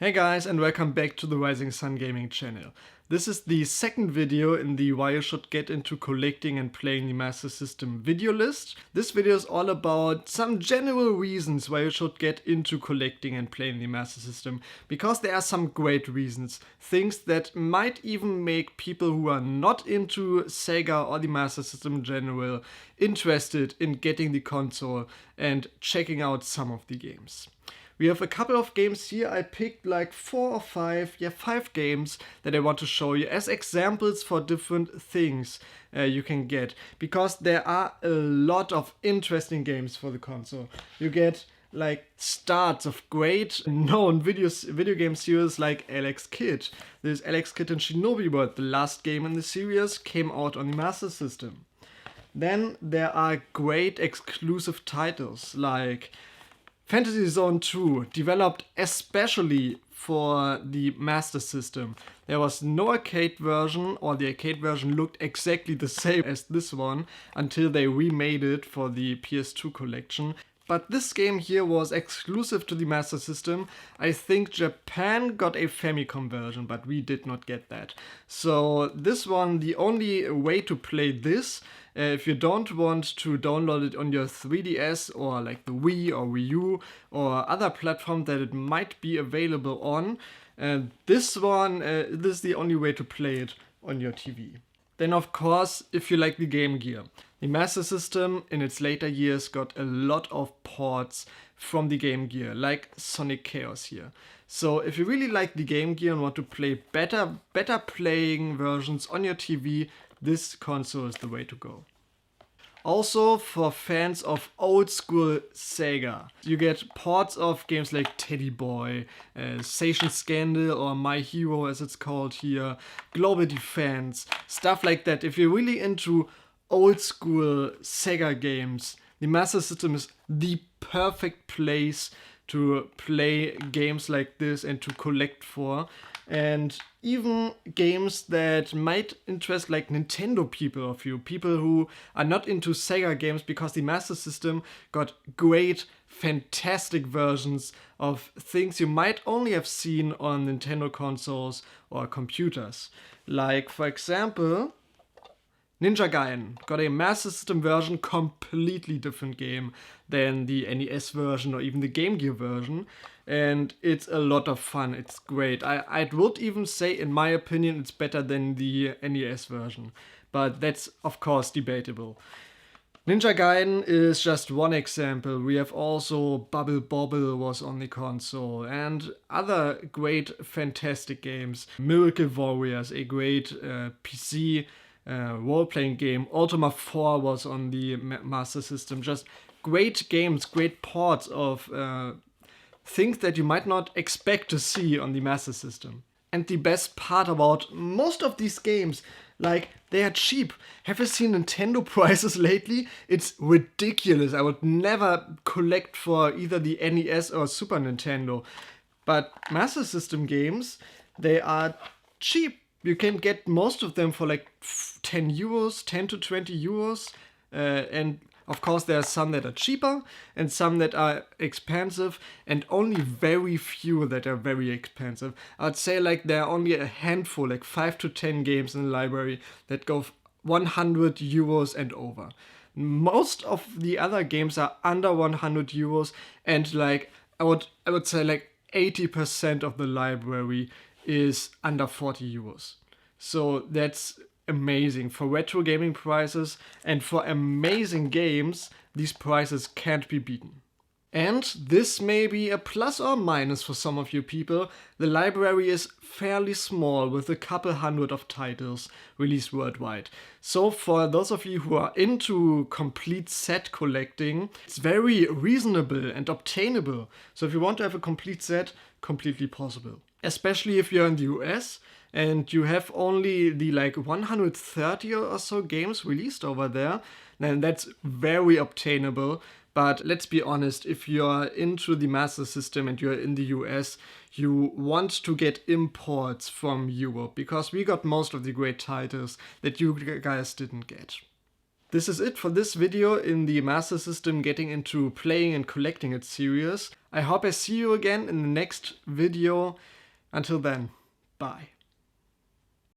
Hey guys, and welcome back to the Rising Sun Gaming channel. This is the second video in the why you should get into collecting and playing the Master System video list. This video is all about some general reasons why you should get into collecting and playing the Master System, because there are some great reasons. Things that might even make people who are not into Sega or the Master System in general interested in getting the console and checking out some of the games. We have a couple of games here. I picked like 4 or 5, five games that I want to show you as examples for different things you can get. Because there are a lot of interesting games for the console. You get like starts of great known video game series like Alex Kidd. There's Alex Kidd and Shinobi World. The last game in the series came out on the Master System. Then there are great exclusive titles like Fantasy Zone 2, developed especially for the Master System. There was no arcade version, or the arcade version looked exactly the same as this one until they remade it for the PS2 collection. But this game here was exclusive to the Master System. I think Japan got a Famicom version, but we did not get that. So this one, the only way to play this, if you don't want to download it on your 3DS or like the Wii or Wii U or other platform that it might be available on, this is the only way to play it on your TV. Then of course, if you like the Game Gear. The Master System in its later years got a lot of ports from the Game Gear, like Sonic Chaos here. So if you really like the Game Gear and want to play better playing versions on your TV, this console is the way to go. Also, for fans of old school Sega, you get ports of games like Teddy Boy, Seishin Scandal or My Hero as it's called here, Global Defense, stuff like that. If you're really into old school Sega games, the Master System is the perfect place to play games like this and to collect for. And even games that might interest like Nintendo people who are not into Sega games, because the Master System got great, fantastic versions of things you might only have seen on Nintendo consoles or computers. Like, for example, Ninja Gaiden got a Master System version, completely different game than the NES version or even the Game Gear version, and it's a lot of fun. It's great. I would even say, in my opinion, it's better than the NES version, but that's of course debatable. Ninja Gaiden is just one example. We have also Bubble Bobble was on the console, and other great, fantastic games. Miracle Warriors, a great PC role-playing game. Ultima 4 was on the Master System. Just great games, great ports of things that you might not expect to see on the Master System. And the best part about most of these games, like, they are cheap. Have you seen Nintendo prices lately? It's ridiculous. I would never collect for either the NES or Super Nintendo. But Master System games, they are cheap. You can get most of them for like 10 euros, 10 to 20 euros. And of course, there are some that are cheaper and some that are expensive, and only very few that are very expensive. I'd say like there are only a handful, like 5 to 10 games in the library that go 100 euros and over. Most of the other games are under 100 euros, and like I would say like 80% of the library is under 40 euros. So that's amazing. For retro gaming prices and for amazing games, these prices can't be beaten. And this may be a plus or minus for some of you people. The library is fairly small, with a couple hundred of titles released worldwide. So for those of you who are into complete set collecting, it's very reasonable and obtainable. So if you want to have a complete set, completely possible. Especially if you're in the US and you have only the like 130 or so games released over there, then that's very obtainable. But let's be honest, if you're into the Master System and you're in the US, you want to get imports from Europe, because we got most of the great titles that you guys didn't get. This is it for this video in the Master System Getting into Playing and Collecting It series. I hope I see you again in the next video. Until then, bye.